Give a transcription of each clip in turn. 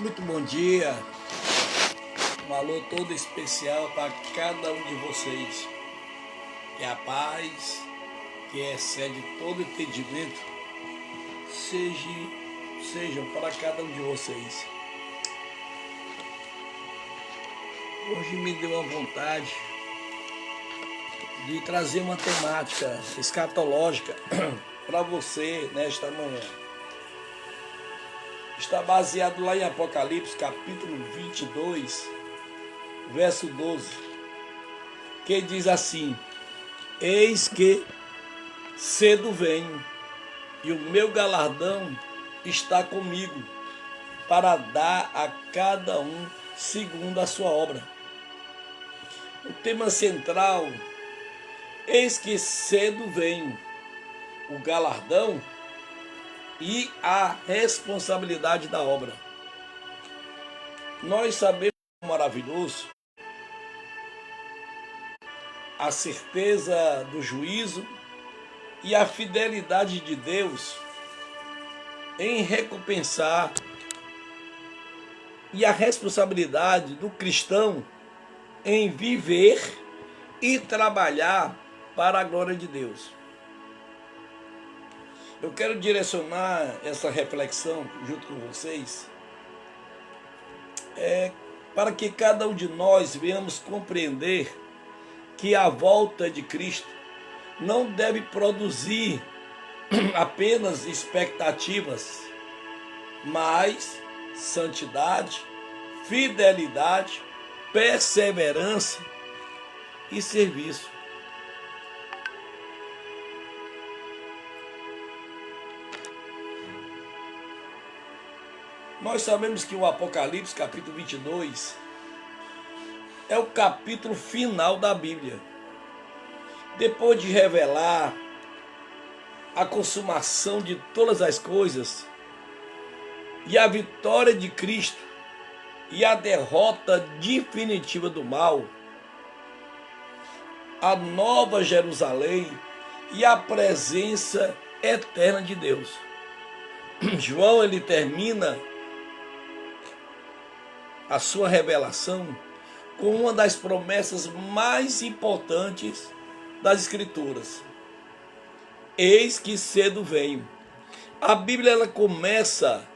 Muito bom dia, um alô todo especial para cada um de vocês. Que a paz, que excede todo entendimento, sejam para cada um de vocês. Hoje me deu a vontade de trazer uma temática escatológica para você nesta manhã. Está baseado lá em Apocalipse, capítulo 22, verso 12, que diz assim: Eis que cedo venho, e o meu galardão está comigo, para dar a cada um segundo a sua obra. O tema central: eis que cedo venho, o galardão e a responsabilidade da obra. Nós sabemos maravilhoso a certeza do juízo e a fidelidade de Deus em recompensar e a responsabilidade do cristão em viver e trabalhar para a glória de Deus. Eu quero direcionar essa reflexão junto com vocês para que cada um de nós venhamos compreender que a volta de Cristo não deve produzir apenas expectativas, mas santidade, fidelidade, perseverança e serviço. Nós sabemos que o Apocalipse, capítulo 22, é o capítulo final da Bíblia. Depois de revelar a consumação de todas as coisas e a vitória de Cristo e a derrota definitiva do mal, a nova Jerusalém e a presença eterna de Deus. João, ele termina a sua revelação com uma das promessas mais importantes das Escrituras. Eis que cedo venho. A Bíblia ela começa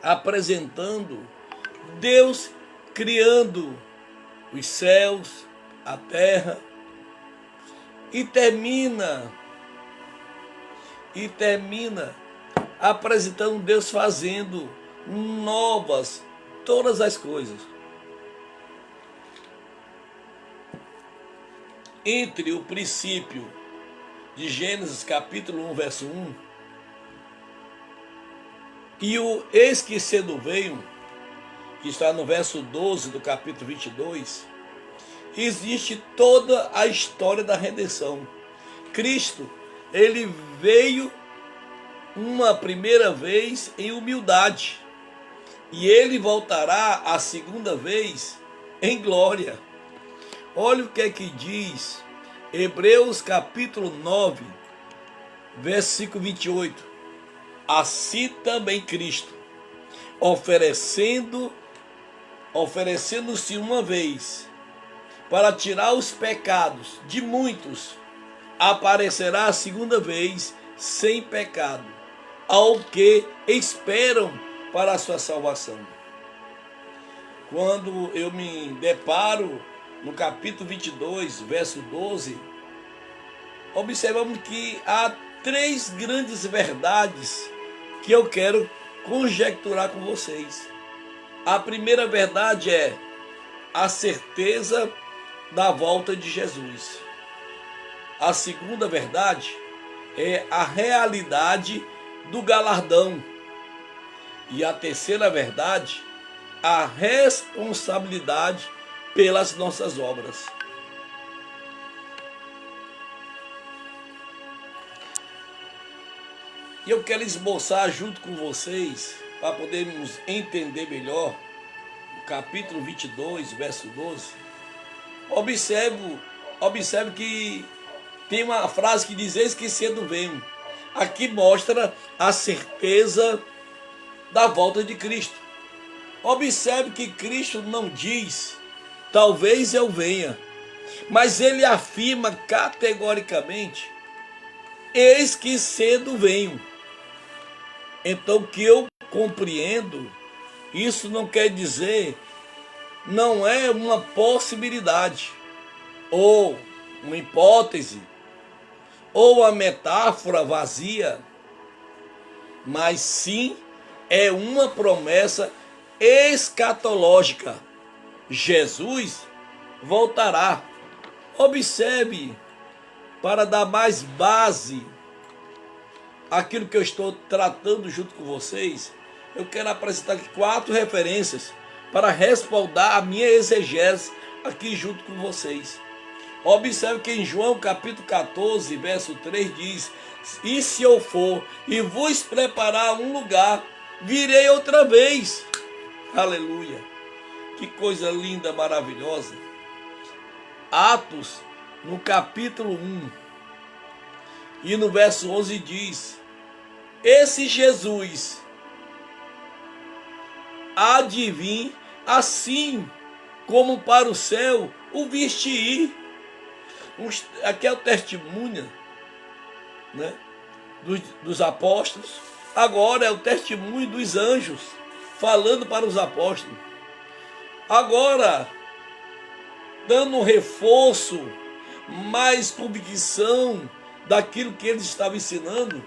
apresentando Deus criando os céus, a terra, e termina apresentando Deus fazendo novas todas as coisas. Entre o princípio de Gênesis capítulo 1, verso 1, e o eis que cedo veio, que está no verso 12 do capítulo 22, existe toda a história da redenção. Cristo, ele veio uma primeira vez em humildade, e ele voltará a segunda vez em glória. Olha o que é que diz Hebreus capítulo 9, versículo 28. Assim também Cristo, oferecendo-se uma vez para tirar os pecados de muitos, aparecerá a segunda vez sem pecado, ao que esperam para a sua salvação. Quando eu me deparo no capítulo 22, verso 12, observamos que há três grandes verdades que eu quero conjecturar com vocês. A primeira verdade é a certeza da volta de Jesus. A segunda verdade é a realidade do galardão. E a terceira verdade, a responsabilidade pelas nossas obras. E eu quero esboçar junto com vocês, para podermos entender melhor, o capítulo 22, verso 12. Observe que tem uma frase que diz: eis que cedo venho. Aqui mostra a certeza da volta de Cristo. Observe que Cristo não diz, talvez eu venha, mas ele afirma categoricamente, eis que cedo venho. Então, que eu compreendo, isso não quer dizer, não é uma possibilidade, ou uma hipótese, ou uma metáfora vazia, mas sim é uma promessa escatológica. Jesus voltará. Observe, para dar mais base àquilo que eu estou tratando junto com vocês, eu quero apresentar aqui 4 referências para respaldar a minha exegese aqui junto com vocês. Observe que em João capítulo 14, verso 3 diz, e se eu for e vos preparar um lugar, virei outra vez. Aleluia. Que coisa linda, maravilhosa. Atos, no capítulo 1, e no verso 11 diz, esse Jesus há de vir, assim como para o céu o viste ir. Aqui é o testemunho, né, dos apóstolos. Agora é o testemunho dos anjos falando para os apóstolos. Agora, dando um reforço, mais convicção daquilo que eles estavam ensinando.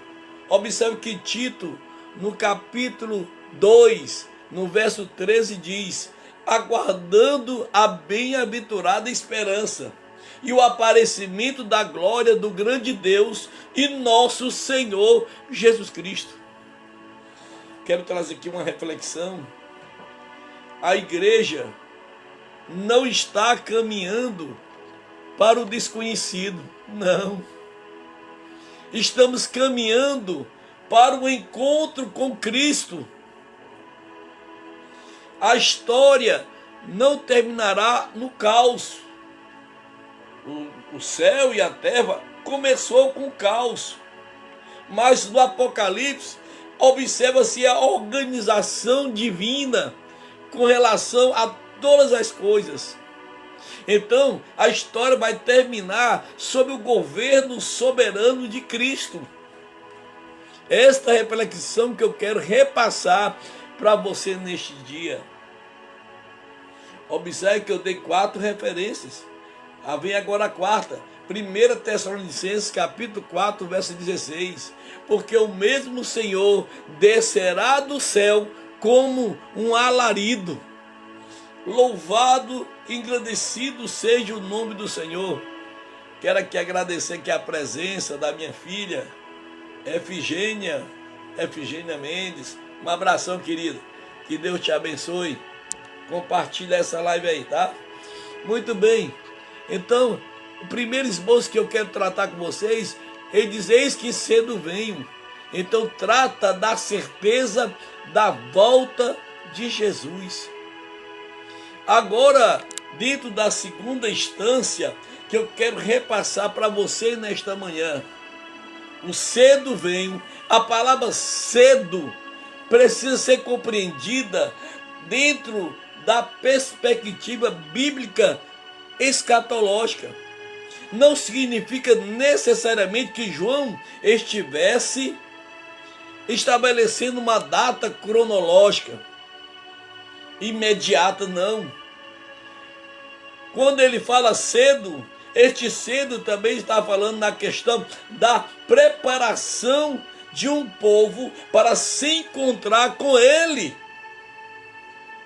Observe que Tito, no capítulo 2, no verso 13, diz, aguardando a bem-aventurada esperança e o aparecimento da glória do grande Deus e nosso Senhor Jesus Cristo. Quero trazer aqui uma reflexão. A igreja não está caminhando para o desconhecido, não. Estamos caminhando para o encontro com Cristo. A história não terminará no caos. O céu e a terra começou com caos, mas no Apocalipse observa-se a organização divina com relação a todas as coisas. Então a história vai terminar sob o governo soberano de Cristo. Esta reflexão que eu quero repassar para você neste dia. Observe que eu dei 4 referências. Vem agora a 4ª. 1 Tessalonicenses capítulo 4, verso 16. Porque o mesmo Senhor descerá do céu como um alarido. Louvado e engrandecido seja o nome do Senhor. Quero aqui agradecer aqui a presença da minha filha, Efigênia Mendes. Um abração, querido. Que Deus te abençoe. Compartilha essa live aí, tá? Muito bem. Então, o primeiro esboço que eu quero tratar com vocês, ele diz, eis que cedo venho. Então, trata da certeza da volta de Jesus. Agora, dentro da segunda instância, que eu quero repassar para você nesta manhã. O cedo venho, a palavra cedo precisa ser compreendida dentro da perspectiva bíblica escatológica. Não significa necessariamente que João estivesse estabelecendo uma data cronológica imediata, não. Quando ele fala cedo, este cedo também está falando na questão da preparação de um povo para se encontrar com ele.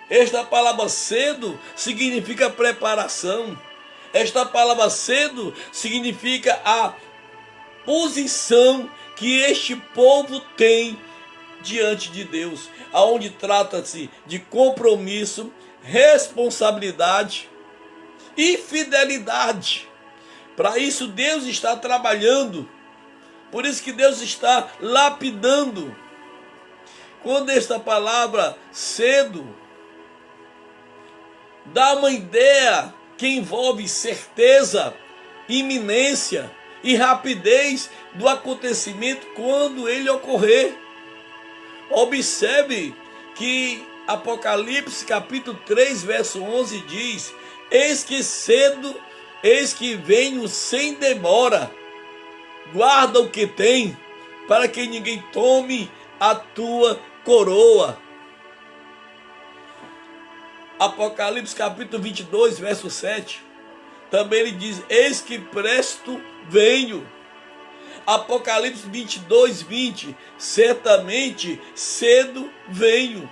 Esta palavra cedo significa preparação. Esta palavra cedo significa a posição que este povo tem diante de Deus, aonde trata-se de compromisso, responsabilidade e fidelidade. Para isso Deus está trabalhando. Por isso que Deus está lapidando. Quando esta palavra cedo dá uma ideia que envolve certeza, iminência e rapidez do acontecimento quando ele ocorrer. Observe que Apocalipse capítulo 3, verso 11 diz: eis que venho sem demora, guarda o que tem, para que ninguém tome a tua coroa. Apocalipse capítulo 22, verso 7, também ele diz: eis que presto venho. Apocalipse 22, 20, certamente cedo venho.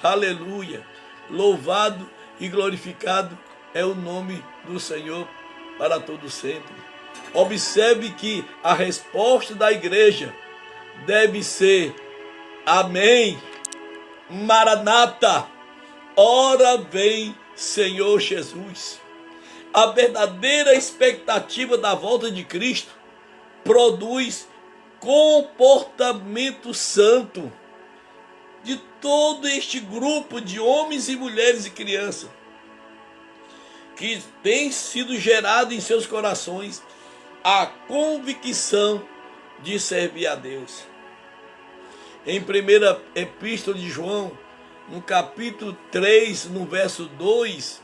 Aleluia. Louvado e glorificado é o nome do Senhor para todo sempre. Observe que a resposta da igreja deve ser: amém, Maranata, ora vem Senhor Jesus. A verdadeira expectativa da volta de Cristo produz comportamento santo de todo este grupo de homens e mulheres e crianças que tem sido gerado em seus corações a convicção de servir a Deus. Em 1ª Epístola de João, no capítulo 3, no verso 2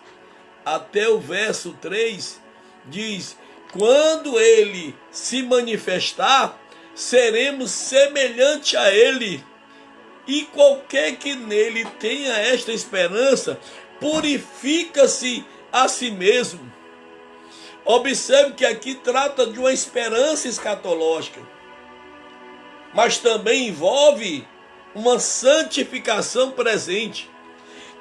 até o verso 3, diz: quando ele se manifestar, seremos semelhante a ele, e qualquer que nele tenha esta esperança, purifica-se a si mesmo. Observe que aqui trata de uma esperança escatológica, mas também envolve uma santificação presente.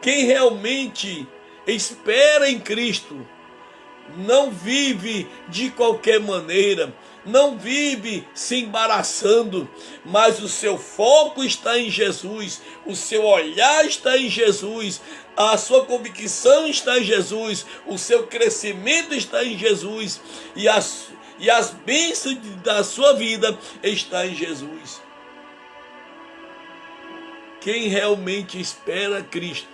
Quem realmente espera em Cristo não vive de qualquer maneira, não vive se embaraçando, mas o seu foco está em Jesus, o seu olhar está em Jesus, a sua convicção está em Jesus, o seu crescimento está em Jesus, e as bênçãos da sua vida está em Jesus. Quem realmente espera Cristo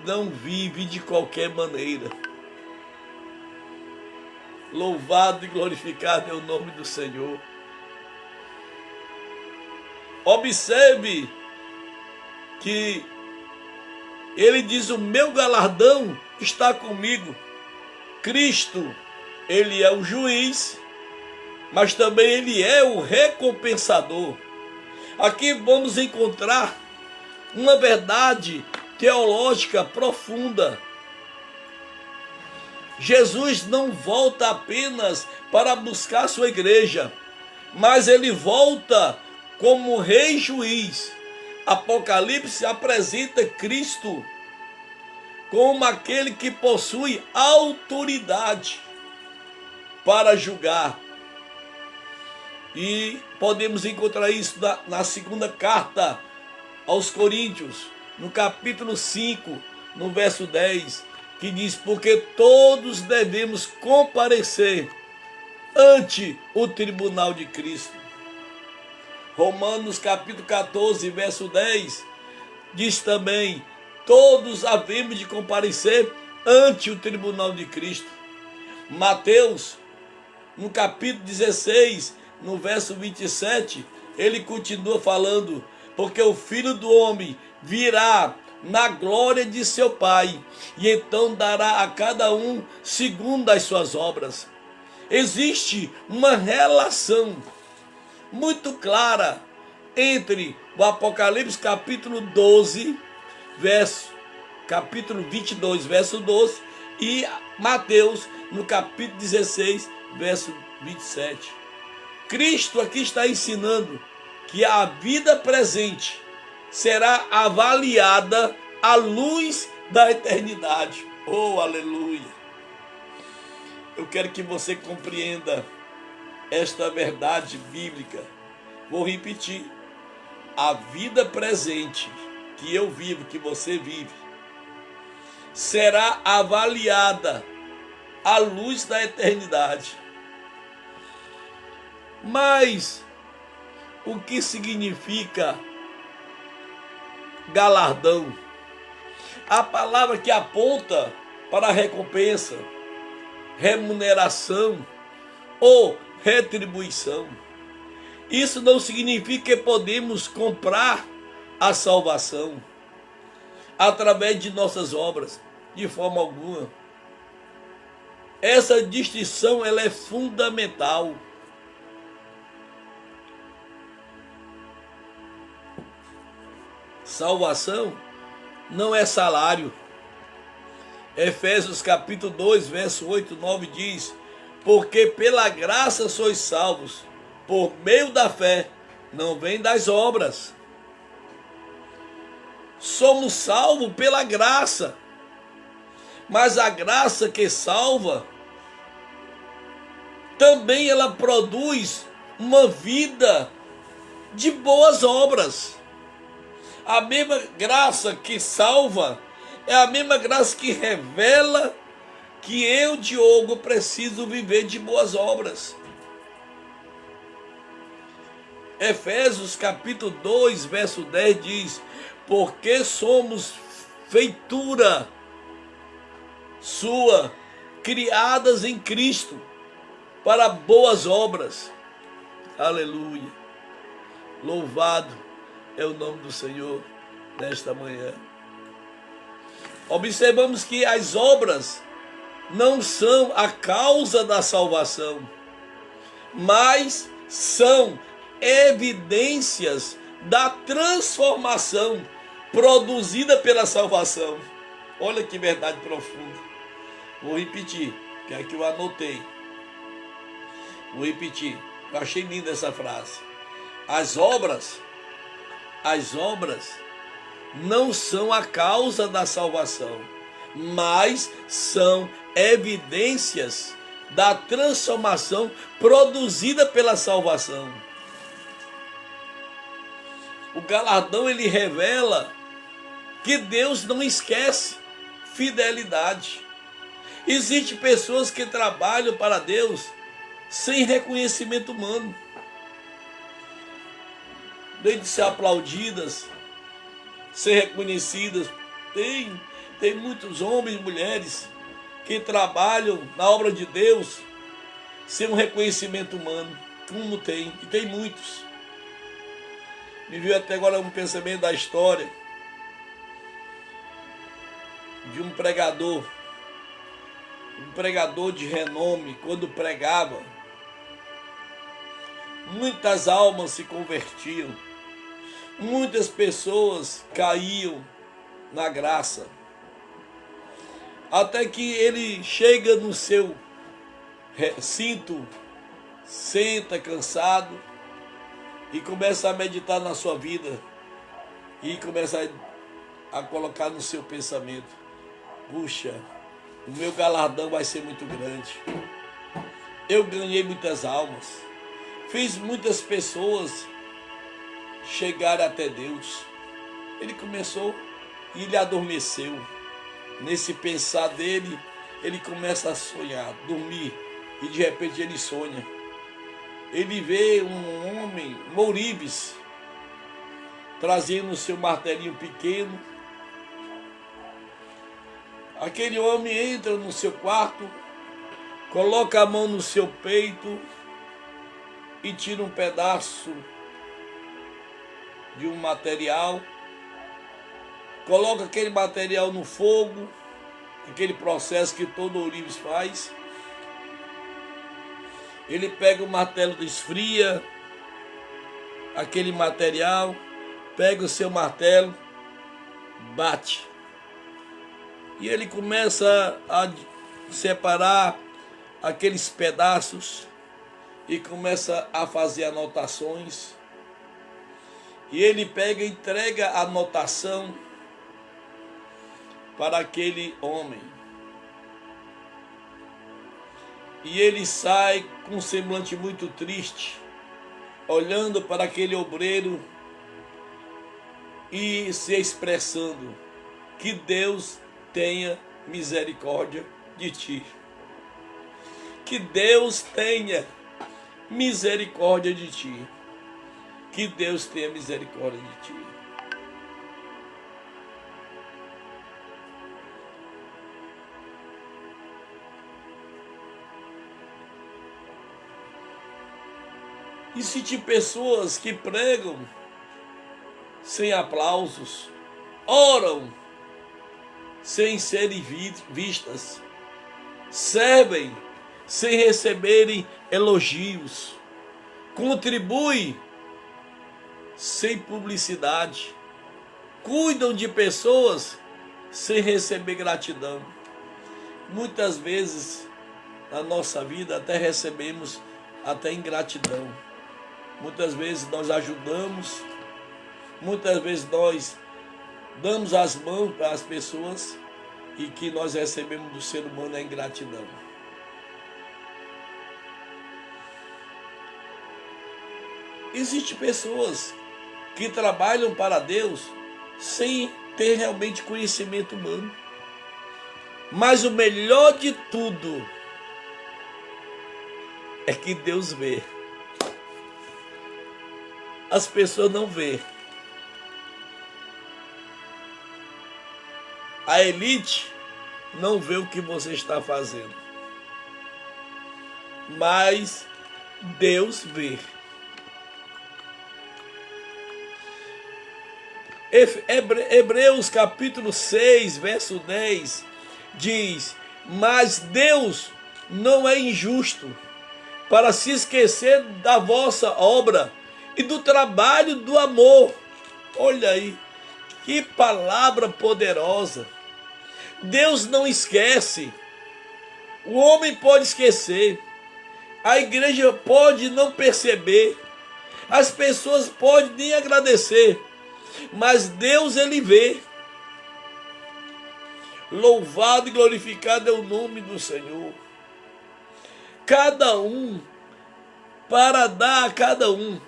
não vive de qualquer maneira. Louvado e glorificado é o nome do Senhor. Observe que ele diz: o meu galardão está comigo. Cristo, ele é o juiz, mas também ele é o recompensador. Aqui vamos encontrar uma verdade teológica profunda. Jesus não volta apenas para buscar sua igreja, mas ele volta como rei juiz. Apocalipse apresenta Cristo como aquele que possui autoridade para julgar. E podemos encontrar isso na segunda carta aos Coríntios, no capítulo 5, no verso 10, que diz: porque todos devemos comparecer ante o tribunal de Cristo. Romanos capítulo 14, verso 10, diz também: todos havemos de comparecer ante o tribunal de Cristo. Mateus, no capítulo 16, no verso 27, ele continua falando: porque o Filho do Homem virá na glória de seu Pai, e então dará a cada um segundo as suas obras. Existe uma relação muito clara entre o Apocalipse capítulo 12, capítulo 22, verso 12, e Mateus, no capítulo 16, verso 27. Cristo aqui está ensinando que a vida presente será avaliada à luz da eternidade. Oh, aleluia! Eu quero que você compreenda esta verdade bíblica. Vou repetir: a vida presente que eu vivo, que você vive, será avaliada à luz da eternidade. Mas o que significa galardão? A palavra que aponta para a recompensa, remuneração ou retribuição. Isso não significa que podemos comprar a salvação. através de nossas obras, de forma alguma. Essa distinção ela é fundamental. Salvação não é salário. Efésios capítulo 2, verso 8 e 9 diz: porque pela graça sois salvos, por meio da fé, não vem das obras. Somos salvos pela graça, mas a graça que salva, também ela produz uma vida de boas obras. A mesma graça que salva é a mesma graça que revela que eu, Diogo, preciso viver de boas obras. Efésios capítulo 2, verso 10 diz: porque somos feitura sua, criadas em Cristo, para boas obras. Aleluia. Louvado é o nome do Senhor nesta manhã. Observamos que as obras não são a causa da salvação, mas são evidências da transformação produzida pela salvação. Olha que verdade profunda. Vou repetir, que é que eu anotei. Vou repetir. Eu achei linda essa frase. As obras não são a causa da salvação, mas são evidências da transformação produzida pela salvação. O galardão ele revela que Deus não esquece fidelidade. Existem pessoas que trabalham para Deus sem reconhecimento humano, nem de ser aplaudidas, ser reconhecidas. Tem muitos homens e mulheres que trabalham na obra de Deus sem um reconhecimento humano, como tem, e tem muitos. Me veio até agora um pensamento da história de um pregador de renome. Quando pregava, muitas almas se convertiam, muitas pessoas caíam na graça, até que ele chega no seu recinto, senta cansado e começa a meditar na sua vida e começa a colocar no seu pensamento: puxa, o meu galardão vai ser muito grande. Eu ganhei muitas almas, fiz muitas pessoas chegarem até Deus. Ele começou e ele adormeceu. Nesse pensar dele, ele começa a sonhar, dormir, e de repente ele sonha. Ele vê um homem, Mouribes, trazendo o seu martelinho pequeno. Aquele homem entra no seu quarto, coloca a mão no seu peito e tira um pedaço de um material, coloca aquele material no fogo, aquele processo que todo ourives faz. Ele pega o martelo, esfria aquele material, pega o seu martelo, bate. E ele começa a separar aqueles pedaços e começa a fazer anotações. E ele pega e entrega a anotação para aquele homem. E ele sai com um semblante muito triste, olhando para aquele obreiro e se expressando: que Deus tenha misericórdia de ti. Que Deus tenha misericórdia de ti. Que Deus tenha misericórdia de ti. Existem pessoas que pregam sem aplausos, oram sem serem vistas, servem sem receberem elogios, contribuem sem publicidade, cuidam de pessoas sem receber gratidão. Muitas vezes na nossa vida até recebemos até ingratidão. Muitas vezes nós ajudamos, muitas vezes nós damos as mãos para as pessoas e que nós recebemos do ser humano é ingratidão. Existem pessoas que trabalham para Deus sem ter realmente conhecimento humano. Mas o melhor de tudo é que Deus vê. As pessoas não vê. A elite não vê o que você está fazendo. Mas Deus vê. Hebreus capítulo 6, verso 10 diz: mas Deus não é injusto para se esquecer da vossa obra e do trabalho do amor. Olha aí, que palavra poderosa. Deus não esquece. O homem pode esquecer. A igreja pode não perceber. As pessoas podem nem agradecer. Mas Deus, ele vê. Louvado e glorificado é o nome do Senhor. Cada um, para dar a cada um.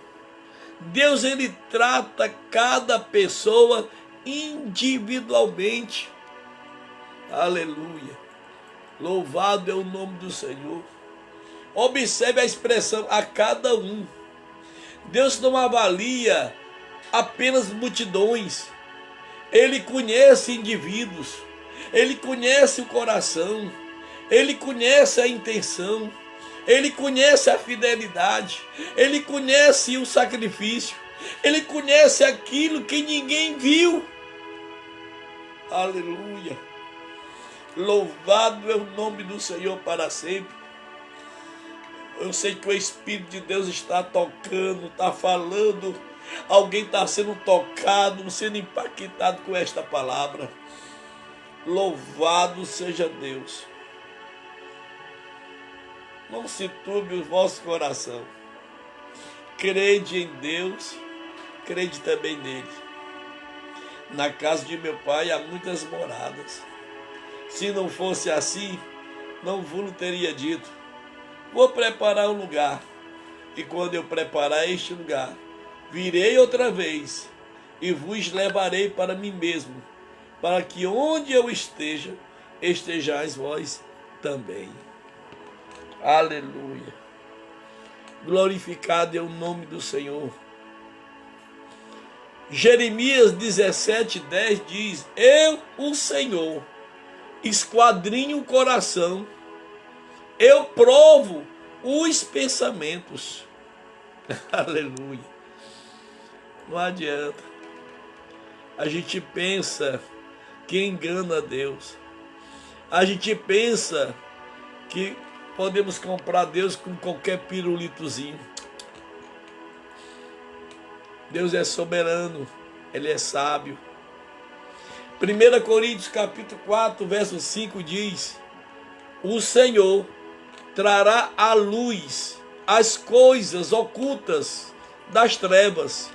Deus, ele trata cada pessoa individualmente. Aleluia. Louvado é o nome do Senhor. Observe a expressão a cada um. Deus não avalia apenas multidões. Ele conhece indivíduos. Ele conhece o coração. Ele conhece a intenção. Ele conhece a fidelidade. Ele conhece o sacrifício. Ele conhece aquilo que ninguém viu. Aleluia. Louvado é o nome do Senhor para sempre. Eu sei que o Espírito de Deus está tocando, está falando. Alguém está sendo tocado, sendo impactado com esta palavra. Louvado seja Deus. Não se turbe o vosso coração. Crede em Deus, crede também nele. Na casa de meu pai há muitas moradas. Se não fosse assim, não vos teria dito: vou preparar um lugar. E quando eu preparar este lugar, virei outra vez e vos levarei para mim mesmo, para que onde eu esteja, estejais vós também. Aleluia. Glorificado é o nome do Senhor. Jeremias 17:10 diz: eu, o Senhor, esquadrinho o coração, eu provo os pensamentos. Aleluia. Não adianta. A gente pensa que engana a Deus. A gente pensa que podemos comprar Deus com qualquer pirulitozinho. Deus é soberano, ele é sábio. 1 Coríntios capítulo 4, verso 5 diz: o Senhor trará à luz as coisas ocultas das trevas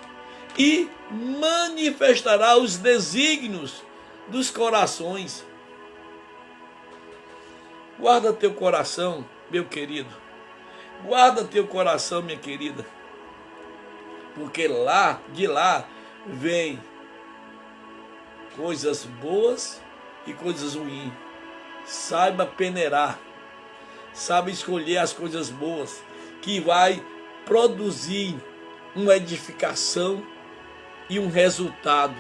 e manifestará os desígnios dos corações. Guarda teu coração, meu querido. Guarda teu coração, minha querida. Porque de lá vem coisas boas e coisas ruins. Saiba peneirar. Saiba escolher as coisas boas, que vai produzir uma edificação e um resultado,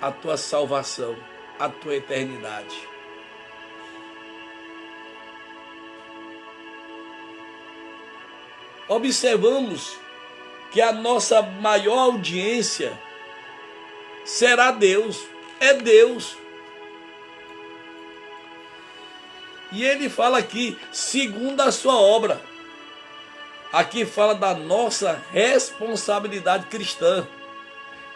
a tua salvação, a tua eternidade. Observamos que a nossa maior audiência será Deus, é Deus. E ele fala aqui, segundo a sua obra. Aqui fala da nossa responsabilidade cristã.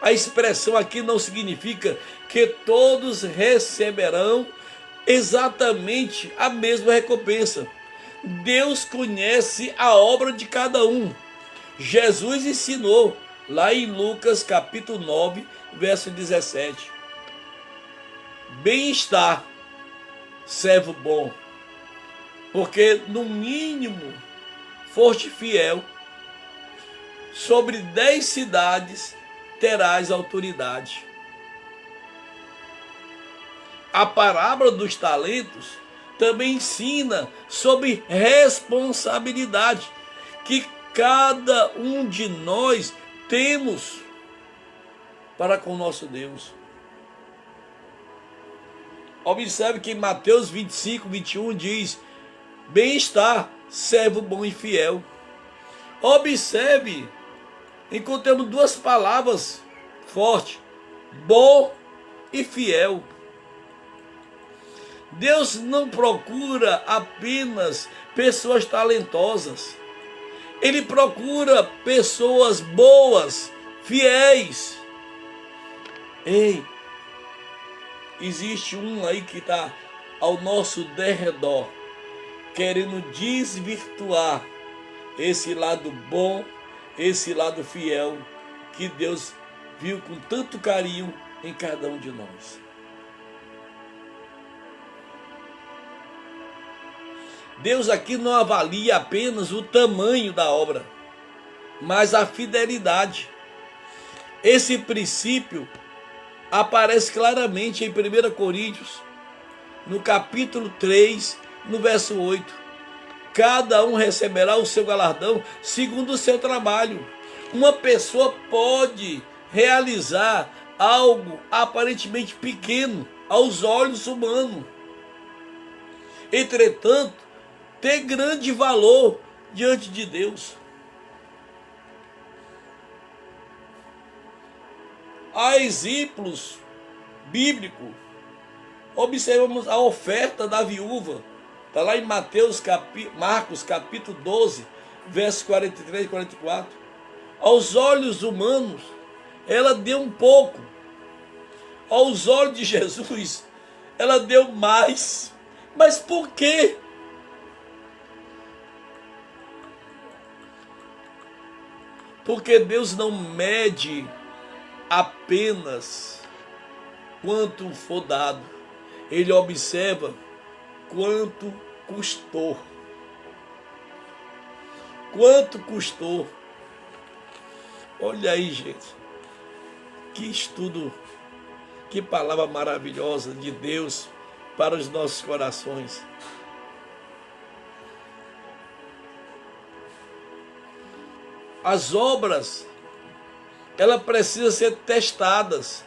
A expressão aqui não significa que todos receberão exatamente a mesma recompensa. Deus conhece a obra de cada um. Jesus ensinou lá em Lucas capítulo 9, verso 17. Bem-estar, servo bom, porque no mínimo foste fiel, sobre 10 cidades terás autoridade. A parábola dos talentos também ensina sobre responsabilidade que cada um de nós temos para com o nosso Deus. Observe que em Mateus 25, 21 diz: bem-estar, servo bom e fiel. Observe, encontramos duas palavras fortes: bom e fiel. Deus não procura apenas pessoas talentosas. Ele procura pessoas boas, fiéis. Ei, existe um aí que está ao nosso derredor, querendo desvirtuar esse lado bom, esse lado fiel, que Deus viu com tanto carinho em cada um de nós. Deus aqui não avalia apenas o tamanho da obra, mas a fidelidade. Esse princípio aparece claramente em 1 Coríntios, no capítulo 3, no verso 8. Cada um receberá o seu galardão segundo o seu trabalho. Uma pessoa pode realizar algo aparentemente pequeno aos olhos humanos, entretanto, ter grande valor diante de Deus. Há exemplos bíblicos. Observamos a oferta da viúva. Está lá em Marcos capítulo 12, versos 43 e 44. Aos olhos humanos, ela deu um pouco. Aos olhos de Jesus, ela deu mais. Mas por quê? Porque Deus não mede apenas quanto for dado. Ele observa quanto custou. Quanto custou. Olha aí, gente. Que estudo, que palavra maravilhosa de Deus para os nossos corações. As obras, elas precisam ser testadas.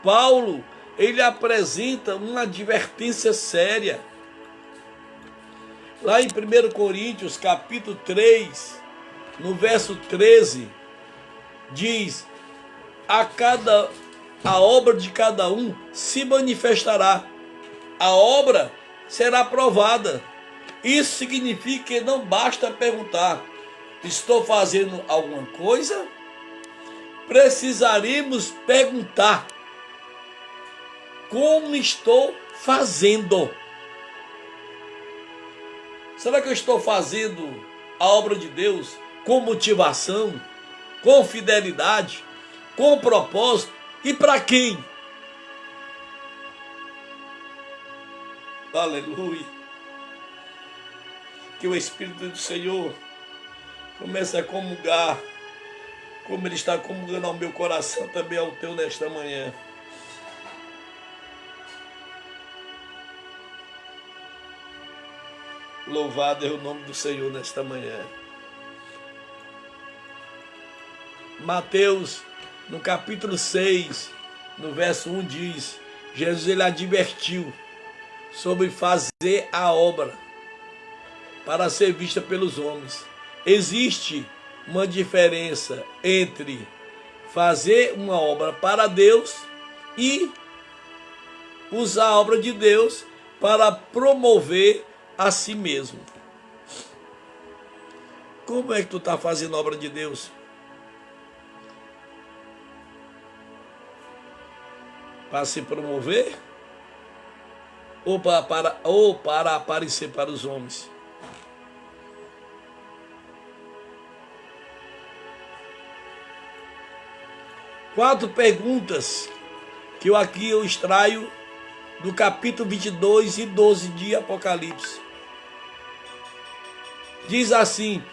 Paulo, ele apresenta uma advertência séria. Lá em 1 Coríntios, capítulo 3, no verso 13, diz: a obra de cada um se manifestará. A obra será provada. Isso significa que não basta perguntar: estou fazendo alguma coisa? Precisaremos perguntar: como estou fazendo? Será que eu estou fazendo a obra de Deus com motivação, com fidelidade, com propósito? E para quem? Aleluia! Que o Espírito do Senhor comece a comungar, como Ele está comungando ao meu coração, também ao teu nesta manhã. Louvado é o nome do Senhor nesta manhã. Mateus, no capítulo 6, no verso 1 diz: Jesus ele advertiu sobre fazer a obra para ser vista pelos homens. Existe uma diferença entre fazer uma obra para Deus e usar a obra de Deus para promover a si mesmo. Como é que tu está fazendo a obra de Deus? Para se promover? Ou para aparecer para os homens? Quatro perguntas que eu extraio do capítulo 22 e 12 de Apocalipse. Diz assim: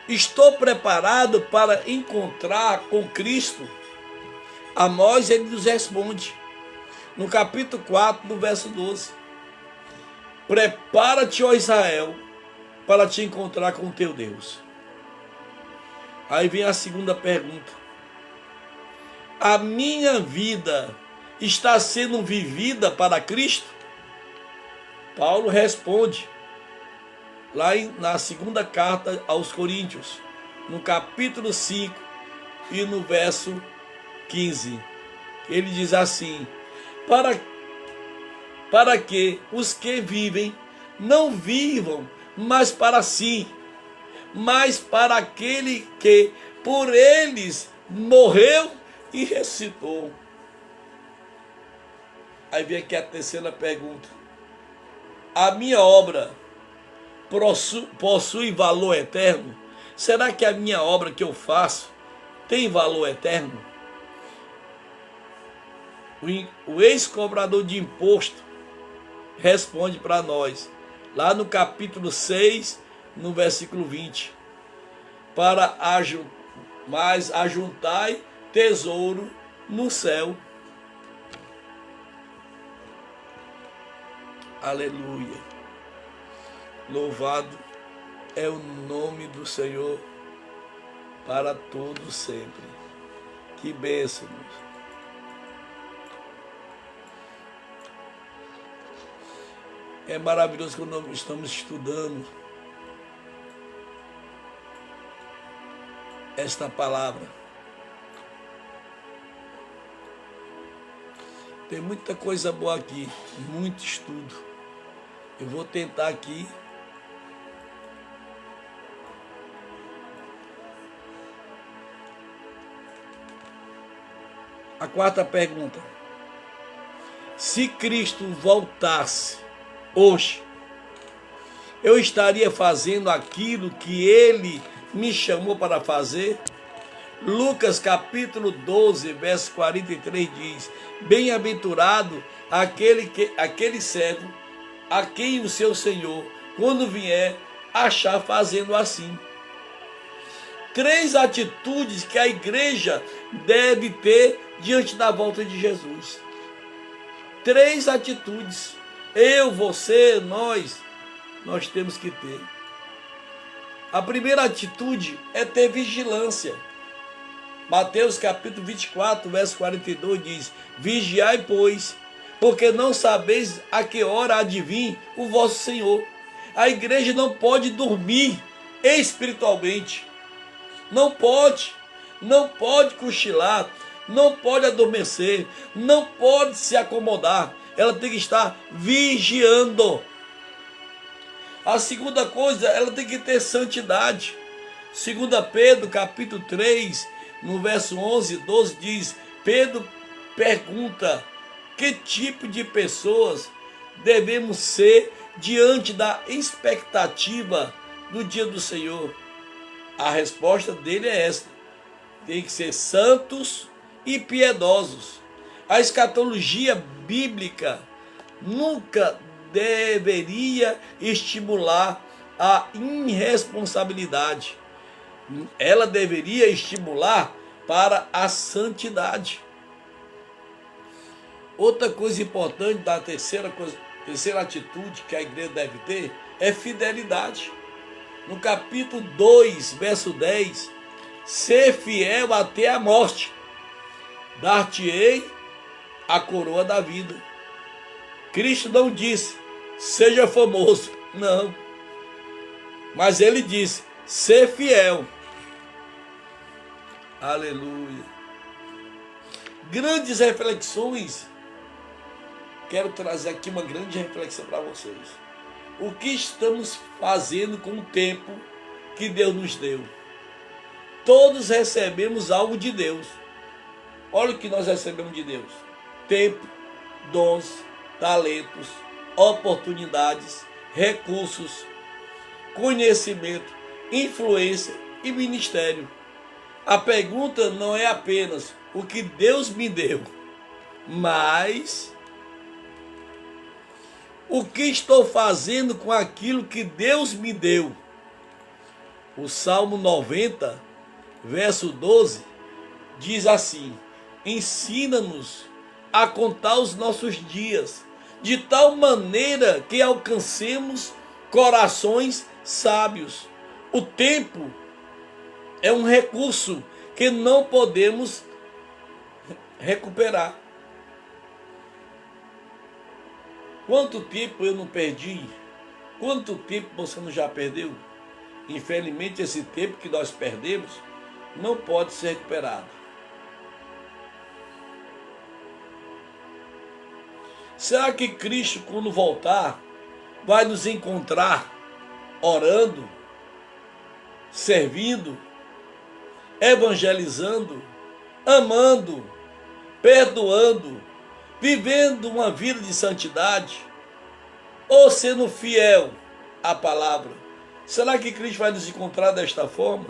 estou preparado para encontrar com Cristo? A nós ele nos responde, no capítulo 4, no verso 12. Prepara-te, ó Israel, para te encontrar com o teu Deus. Aí vem a segunda pergunta: a minha vida está sendo vivida para Cristo? Paulo responde, lá na segunda carta aos Coríntios, no capítulo 5 e no verso 15. Ele diz assim: para que os que vivem não vivam mais para si, mas para aquele que por eles morreu e ressuscitou. Aí vem aqui a terceira pergunta: a minha obra possui valor eterno? Será que a minha obra que eu faço tem valor eterno? O ex-cobrador de imposto responde para nós, lá no capítulo 6, no versículo 20: mas ajuntai tesouro no céu. Aleluia. Louvado é o nome do Senhor para todo sempre. Que bênção. É maravilhoso quando estamos estudando esta palavra. Tem muita coisa boa aqui, muito estudo. Eu vou tentar aqui a quarta pergunta: se Cristo voltasse hoje, eu estaria fazendo aquilo que ele me chamou para fazer? Lucas capítulo 12, verso 43 diz: bem-aventurado aquele servo a quem o seu Senhor, quando vier, achar fazendo assim. Três atitudes que a igreja deve ter diante da volta de Jesus. Três atitudes. Eu, você, nós temos que ter. A primeira atitude é ter vigilância. Mateus capítulo 24, verso 42 diz: vigiai, pois, porque não sabeis a que hora há de vir o vosso Senhor. A igreja não pode dormir espiritualmente. Não pode cochilar, não pode adormecer, não pode se acomodar. Ela tem que estar vigiando. A segunda coisa, ela tem que ter santidade. 2 Pedro capítulo 3, no verso 11 e 12 diz: Pedro pergunta: que tipo de pessoas devemos ser diante da expectativa do dia do Senhor? A resposta dele é esta: tem que ser santos e piedosos. A escatologia bíblica nunca deveria estimular a irresponsabilidade. Ela deveria estimular para a santidade. Outra coisa importante da terceira atitude que a igreja deve ter é fidelidade. No capítulo 2, verso 10, ser fiel até a morte, dar-te-ei a coroa da vida. Cristo não disse: seja famoso, não. Mas ele disse: ser fiel. Aleluia. Grandes reflexões quero trazer aqui uma grande reflexão para vocês. O que estamos fazendo com o tempo que Deus nos deu? Todos recebemos algo de Deus. Olha o que nós recebemos de Deus: tempo, dons, talentos, oportunidades, recursos, conhecimento, influência e ministério. A pergunta não é apenas o que Deus me deu, mas o que estou fazendo com aquilo que Deus me deu. O Salmo 90, verso 12, diz assim: ensina-nos a contar os nossos dias, de tal maneira que alcancemos corações sábios. O tempo é um recurso que não podemos recuperar. Quanto tempo eu não perdi? Quanto tempo você não já perdeu? Infelizmente, esse tempo que nós perdemos não pode ser recuperado. Será que Cristo, quando voltar, vai nos encontrar orando, servindo, evangelizando, amando, perdoando, vivendo uma vida de santidade, ou sendo fiel à palavra? Será que Cristo vai nos encontrar desta forma?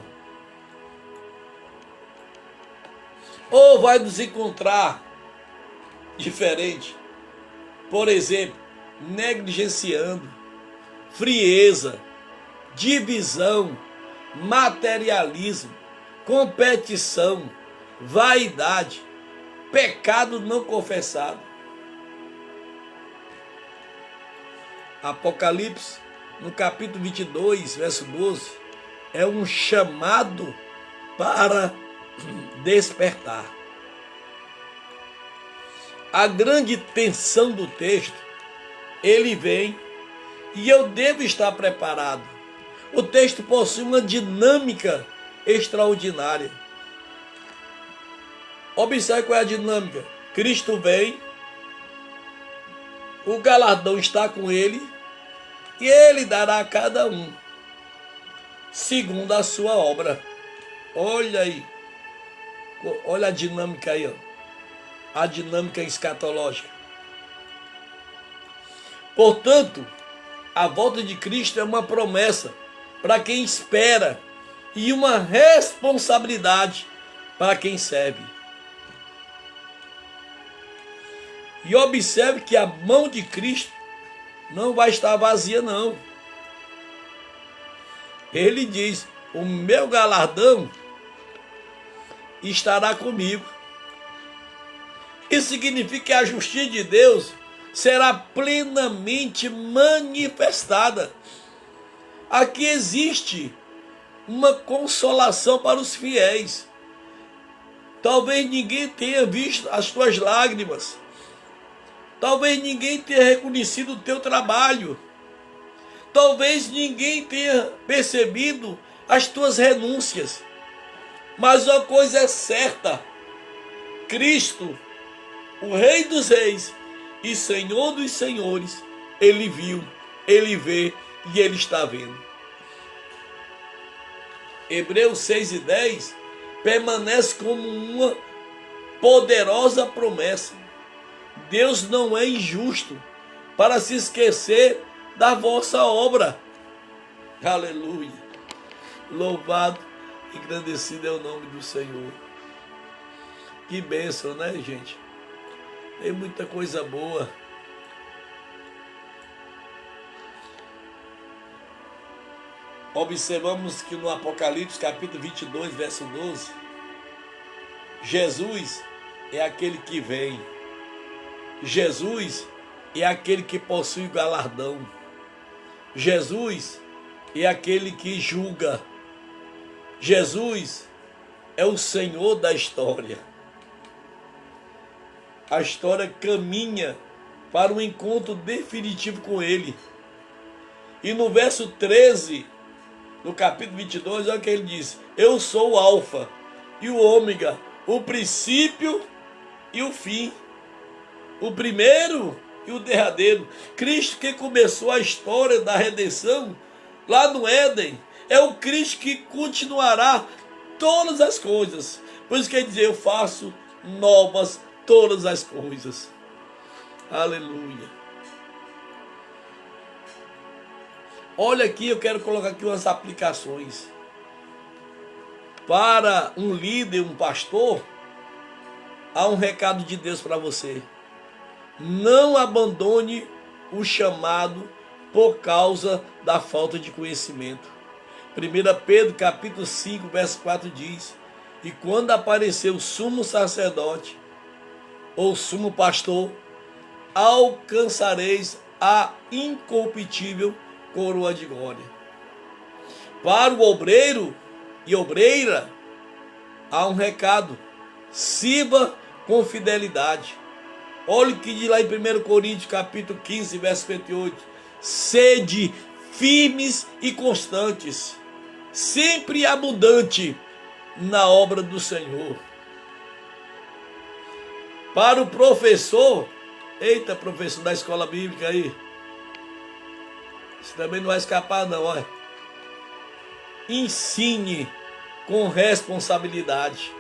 Ou vai nos encontrar diferente? Por exemplo, negligenciando, frieza, divisão, materialismo, competição, vaidade, pecado não confessado. Apocalipse, no capítulo 22, verso 12, é um chamado para despertar. A grande tensão do texto, ele vem e eu devo estar preparado. O texto possui uma dinâmica extraordinária. Observe qual é a dinâmica. Cristo vem, o galardão está com ele, e ele dará a cada um segundo a sua obra. Olha aí, olha a dinâmica aí, ó. A dinâmica escatológica. Portanto, a volta de Cristo é uma promessa para quem espera e uma responsabilidade para quem serve. E observe que a mão de Cristo não vai estar vazia, não. Ele diz: o meu galardão estará comigo. Isso significa que a justiça de Deus será plenamente manifestada. Aqui existe uma consolação para os fiéis. Talvez ninguém tenha visto as tuas lágrimas. Talvez ninguém tenha reconhecido o teu trabalho. Talvez ninguém tenha percebido as tuas renúncias. Mas uma coisa é certa: Cristo, o Rei dos Reis e Senhor dos Senhores, Ele viu, Ele vê e Ele está vendo. Hebreus 6:10 permanece como uma poderosa promessa. Deus não é injusto para se esquecer da vossa obra. Aleluia. Louvado e engrandecido é o nome do Senhor. Que bênção, né, gente? Tem muita coisa boa. Observamos que no Apocalipse, capítulo 22, verso 12, Jesus é aquele que vem. Jesus é aquele que possui o galardão. Jesus é aquele que julga. Jesus é o Senhor da história. A história caminha para um encontro definitivo com Ele. E no verso 13, no capítulo 22, olha o que ele diz: eu sou o Alfa e o Ômega, o princípio e o fim, o primeiro e o derradeiro. Cristo que começou a história da redenção lá no Éden, é o Cristo que continuará todas as coisas. Por isso quer dizer, eu faço novas todas as coisas. Aleluia. Olha aqui, eu quero colocar aqui umas aplicações. Para um líder, um pastor, há um recado de Deus para você. Não abandone o chamado por causa da falta de conhecimento. 1 Pedro capítulo 5, verso 4 diz: e quando aparecer o sumo sacerdote ou sumo pastor, alcançareis a incorruptível coroa de glória. Para o obreiro e obreira, há um recado: sirva com fidelidade. Olha o que diz lá em 1 Coríntios capítulo 15, verso 58. Sede firmes e constantes, sempre abundante na obra do Senhor. Para o professor, eita, professor da escola bíblica aí, você também não vai escapar não, olha. Ensine com responsabilidade.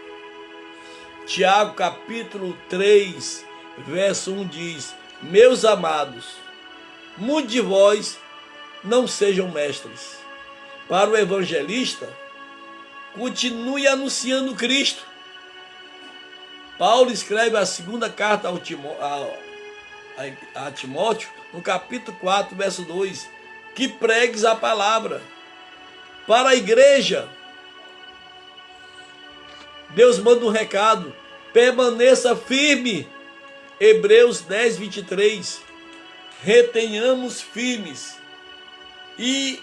Tiago capítulo 3, verso 1 diz: meus amados, muitos de vós não sejam mestres. Para o evangelista, continue anunciando Cristo. Paulo escreve a segunda carta a Timóteo, no capítulo 4, verso 2, que pregues a palavra. Para a igreja, Deus manda um recado: permaneça firme. Hebreus 10, 23. Retenhamos firmes e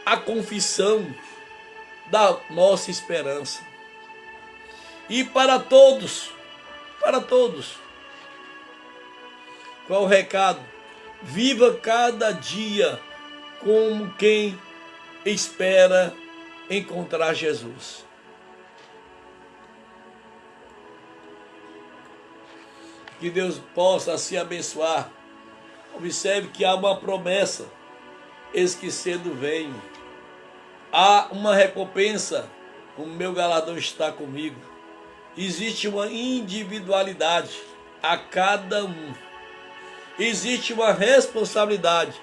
a confissão da nossa esperança. E para todos, qual o recado? Viva cada dia como quem espera encontrar Jesus. Que Deus possa assim abençoar. Observe que há uma promessa: eis que cedo venho. Há uma recompensa: o meu galardão está comigo. Existe uma individualidade a cada um. Existe uma responsabilidade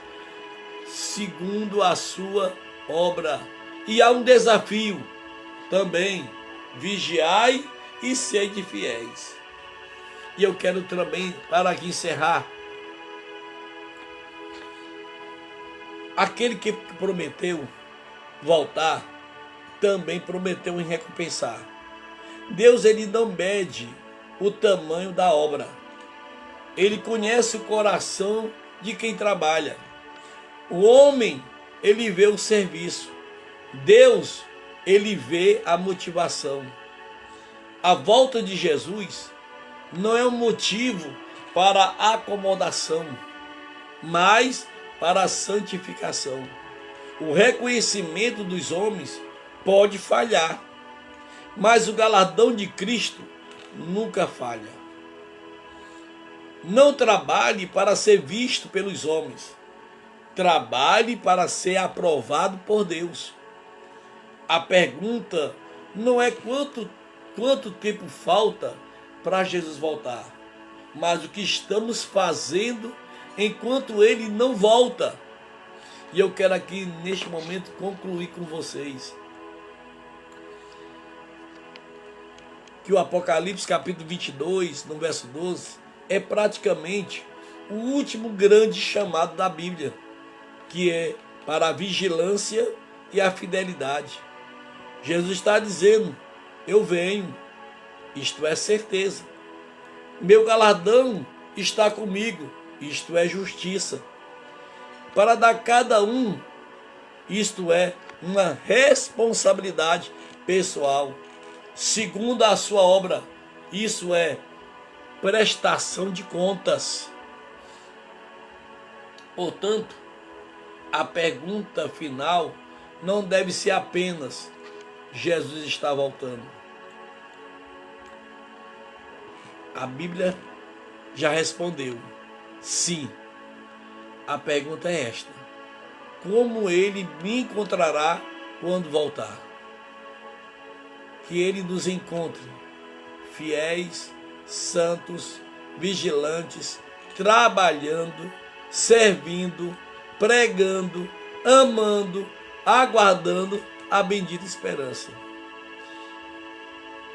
segundo a sua obra. E há um desafio também: vigiai e sede fiéis. E eu quero também, para aqui encerrar, aquele que prometeu voltar, também prometeu em recompensar. Deus, ele não mede o tamanho da obra. Ele conhece o coração de quem trabalha. O homem, ele vê o serviço. Deus, ele vê a motivação. A volta de Jesus não é um motivo para acomodação, mas para a santificação. O reconhecimento dos homens pode falhar, mas o galardão de Cristo nunca falha. Não trabalhe para ser visto pelos homens. Trabalhe para ser aprovado por Deus. A pergunta não é quanto tempo falta para Jesus voltar, mas o que estamos fazendo enquanto ele não volta. E eu quero aqui neste momento concluir com vocês que o Apocalipse capítulo 22, no verso 12, é praticamente o último grande chamado da Bíblia, que é para a vigilância e a fidelidade. Jesus está dizendo: eu venho, isto é certeza. Meu galardão está comigo, isto é justiça. Para dar a cada um, isto é uma responsabilidade pessoal, segundo a sua obra, isso é prestação de contas. Portanto, a pergunta final não deve ser apenas: Jesus está voltando. A Bíblia já respondeu: Sim. A pergunta é esta: como ele me encontrará quando voltar? Que ele nos encontre fiéis, santos, vigilantes, trabalhando, servindo, pregando, amando, aguardando a bendita esperança.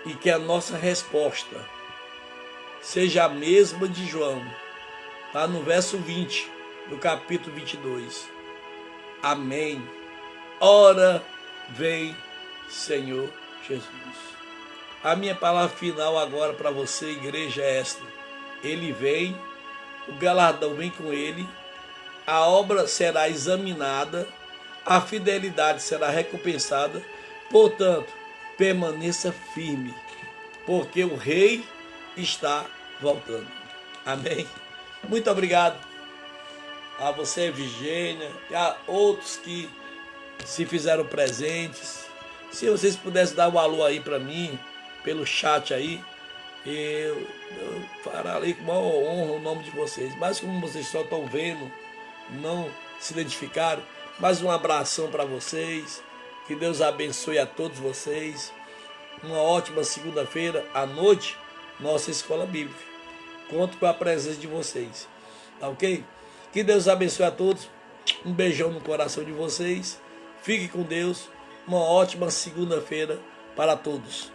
E que a nossa resposta seja a mesma de João, está no verso 20 do capítulo 22. Amém. Ora vem, Senhor Jesus. A minha palavra final agora para você, igreja, é esta: ele vem, o galardão vem com ele, a obra será examinada, a fidelidade será recompensada. Portanto, permaneça firme, porque o rei está voltando. Amém. Muito obrigado a você, Virgínia, e a outros que se fizeram presentes. Se vocês pudessem dar um alô aí para mim, pelo chat aí, eu farei com maior honra o nome de vocês. Mas como vocês só estão vendo, não se identificaram, mais um abração para vocês. Que Deus abençoe a todos vocês. Uma ótima segunda-feira à noite, nossa escola bíblica. Conto com a presença de vocês. Tá ok? Que Deus abençoe a todos. Um beijão no coração de vocês. Fique com Deus. Uma ótima segunda-feira para todos.